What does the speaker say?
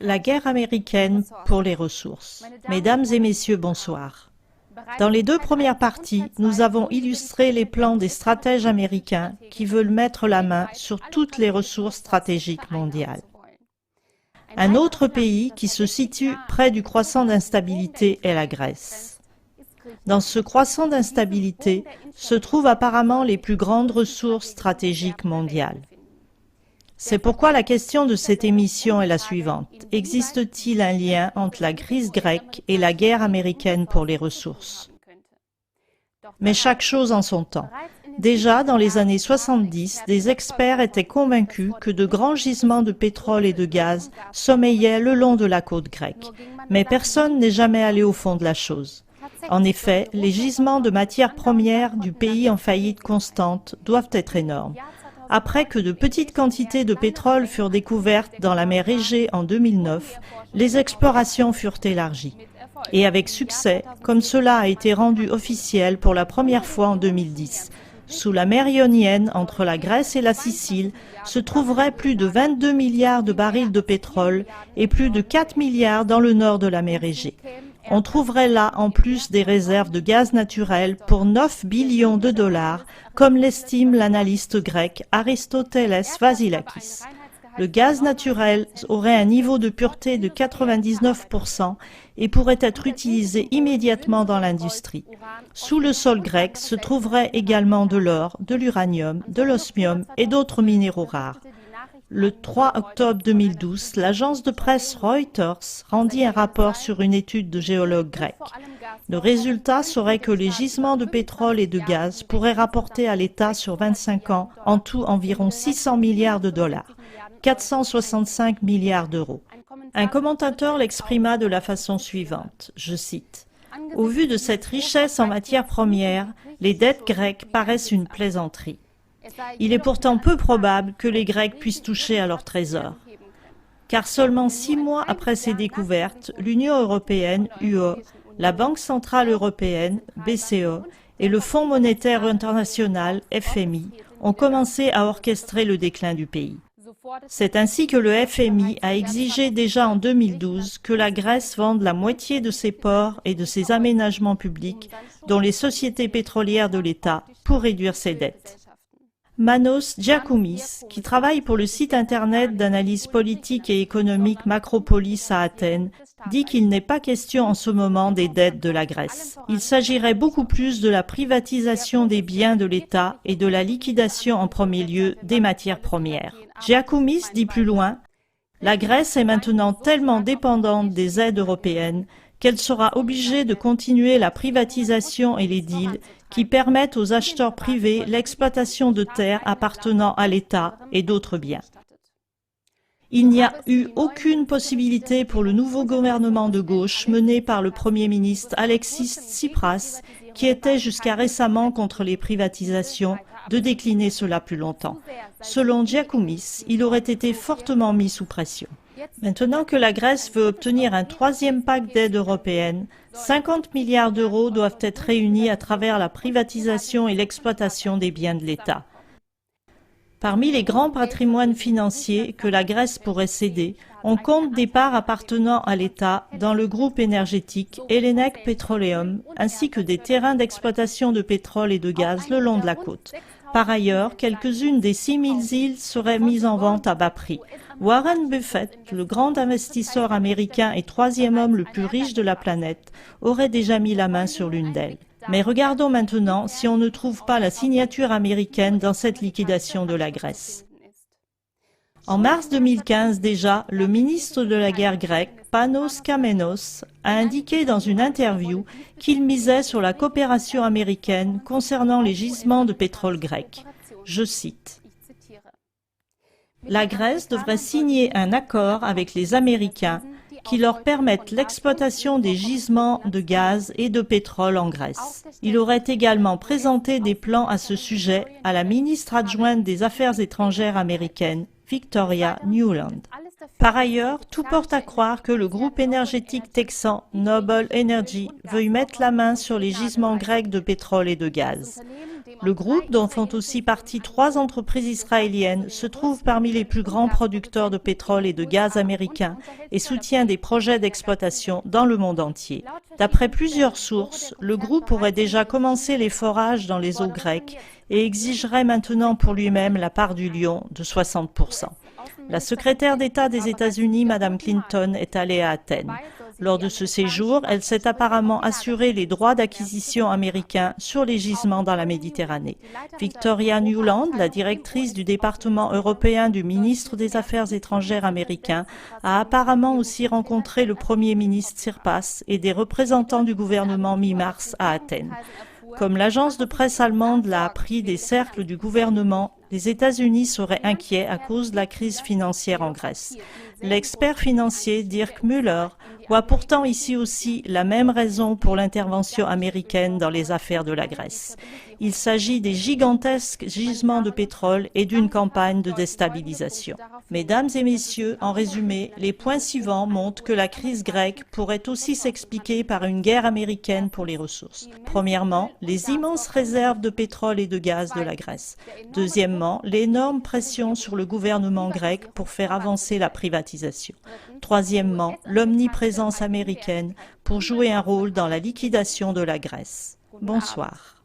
La guerre américaine pour les ressources. Mesdames et messieurs, bonsoir. Dans les deux premières parties, nous avons illustré les plans des stratèges américains qui veulent mettre la main sur toutes les ressources stratégiques mondiales. Un autre pays qui se situe près du croissant d'instabilité est la Grèce. Dans ce croissant d'instabilité se trouvent apparemment les plus grandes ressources stratégiques mondiales. C'est pourquoi la question de cette émission est la suivante. Existe-t-il un lien entre la crise grecque et la guerre américaine pour les ressources? Mais chaque chose en son temps. Déjà dans les années 70, des experts étaient convaincus que de grands gisements de pétrole et de gaz sommeillaient le long de la côte grecque. Mais personne n'est jamais allé au fond de la chose. En effet, les gisements de matières premières du pays en faillite constante doivent être énormes. Après que de petites quantités de pétrole furent découvertes dans la mer Égée en 2009, les explorations furent élargies. Et avec succès, comme cela a été rendu officiel pour la première fois en 2010. Sous la mer Ionienne, entre la Grèce et la Sicile, se trouveraient plus de 22 milliards de barils de pétrole et plus de 4 milliards dans le nord de la mer Égée. On trouverait là en plus des réserves de gaz naturel pour 9 billions de dollars, comme l'estime l'analyste grec Aristoteles Vasilakis. Le gaz naturel aurait un niveau de pureté de 99% et pourrait être utilisé immédiatement dans l'industrie. Sous le sol grec se trouverait également de l'or, de l'uranium, de l'osmium et d'autres minéraux rares. Le 3 octobre 2012, l'agence de presse Reuters rendit un rapport sur une étude de géologues grecs. Le résultat serait que les gisements de pétrole et de gaz pourraient rapporter à l'État sur 25 ans en tout environ 600 milliards de dollars, 465 milliards d'euros. Un commentateur l'exprima de la façon suivante, je cite, « Au vu de cette richesse en matières premières, les dettes grecques paraissent une plaisanterie. Il est pourtant peu probable que les Grecs puissent toucher à leur trésor. Car seulement 6 mois après ces découvertes, l'Union européenne, UE, la Banque centrale européenne, BCE, et le Fonds monétaire international, FMI, ont commencé à orchestrer le déclin du pays. C'est ainsi que le FMI a exigé déjà en 2012 que la Grèce vende la moitié de ses ports et de ses aménagements publics, dont les sociétés pétrolières de l'État, pour réduire ses dettes. Manos Giakoumis, qui travaille pour le site internet d'analyse politique et économique Macropolis à Athènes, dit qu'il n'est pas question en ce moment des dettes de la Grèce. Il s'agirait beaucoup plus de la privatisation des biens de l'État et de la liquidation en premier lieu des matières premières. Giakoumis dit plus loin, « La Grèce est maintenant tellement dépendante des aides européennes qu'elle sera obligée de continuer la privatisation et les deals qui permettent aux acheteurs privés l'exploitation de terres appartenant à l'État et d'autres biens. Il n'y a eu aucune possibilité pour le nouveau gouvernement de gauche mené par le Premier ministre Alexis Tsipras, qui était jusqu'à récemment contre les privatisations, de décliner cela plus longtemps. Selon Giakoumis, il aurait été fortement mis sous pression. Maintenant que la Grèce veut obtenir un 3e pack d'aide européenne, 50 milliards d'euros doivent être réunis à travers la privatisation et l'exploitation des biens de l'État. Parmi les grands patrimoines financiers que la Grèce pourrait céder, on compte des parts appartenant à l'État dans le groupe énergétique Hellenic Petroleum, ainsi que des terrains d'exploitation de pétrole et de gaz le long de la côte. Par ailleurs, quelques-unes des 6000 îles seraient mises en vente à bas prix. Warren Buffett, le grand investisseur américain et 3e homme le plus riche de la planète, aurait déjà mis la main sur l'une d'elles. Mais regardons maintenant si on ne trouve pas la signature américaine dans cette liquidation de la Grèce. En mars 2015 déjà, le ministre de la guerre grecque, Panos Kamenos, a indiqué dans une interview qu'il misait sur la coopération américaine concernant les gisements de pétrole grec. Je cite. La Grèce devrait signer un accord avec les Américains qui leur permettent l'exploitation des gisements de gaz et de pétrole en Grèce. Il aurait également présenté des plans à ce sujet à la ministre adjointe des Affaires étrangères américaine, Victoria Nuland. Par ailleurs, tout porte à croire que le groupe énergétique texan Noble Energy veuille mettre la main sur les gisements grecs de pétrole et de gaz. Le groupe, dont font aussi partie 3 entreprises israéliennes, se trouve parmi les plus grands producteurs de pétrole et de gaz américains et soutient des projets d'exploitation dans le monde entier. D'après plusieurs sources, le groupe aurait déjà commencé les forages dans les eaux grecques et exigerait maintenant pour lui-même la part du lion de 60%. La secrétaire d'État des États-Unis, Mme Clinton, est allée à Athènes. Lors de ce séjour, elle s'est apparemment assuré les droits d'acquisition américains sur les gisements dans la Méditerranée. Victoria Nuland, la directrice du département européen du ministre des Affaires étrangères américain, a apparemment aussi rencontré le Premier ministre Tsipras et des représentants du gouvernement mi-mars à Athènes. Comme l'agence de presse allemande l'a appris des cercles du gouvernement, les États-Unis seraient inquiets à cause de la crise financière en Grèce. L'expert financier Dirk Müller voit pourtant ici aussi la même raison pour l'intervention américaine dans les affaires de la Grèce. Il s'agit des gigantesques gisements de pétrole et d'une campagne de déstabilisation. Mesdames et messieurs, en résumé, les points suivants montrent que la crise grecque pourrait aussi s'expliquer par une guerre américaine pour les ressources. Premièrement, les immenses réserves de pétrole et de gaz de la Grèce. Deuxièmement, l'énorme pression sur le gouvernement grec pour faire avancer la privatisation. Troisièmement, l'omniprésence américaine pour jouer un rôle dans la liquidation de la Grèce. Bonsoir.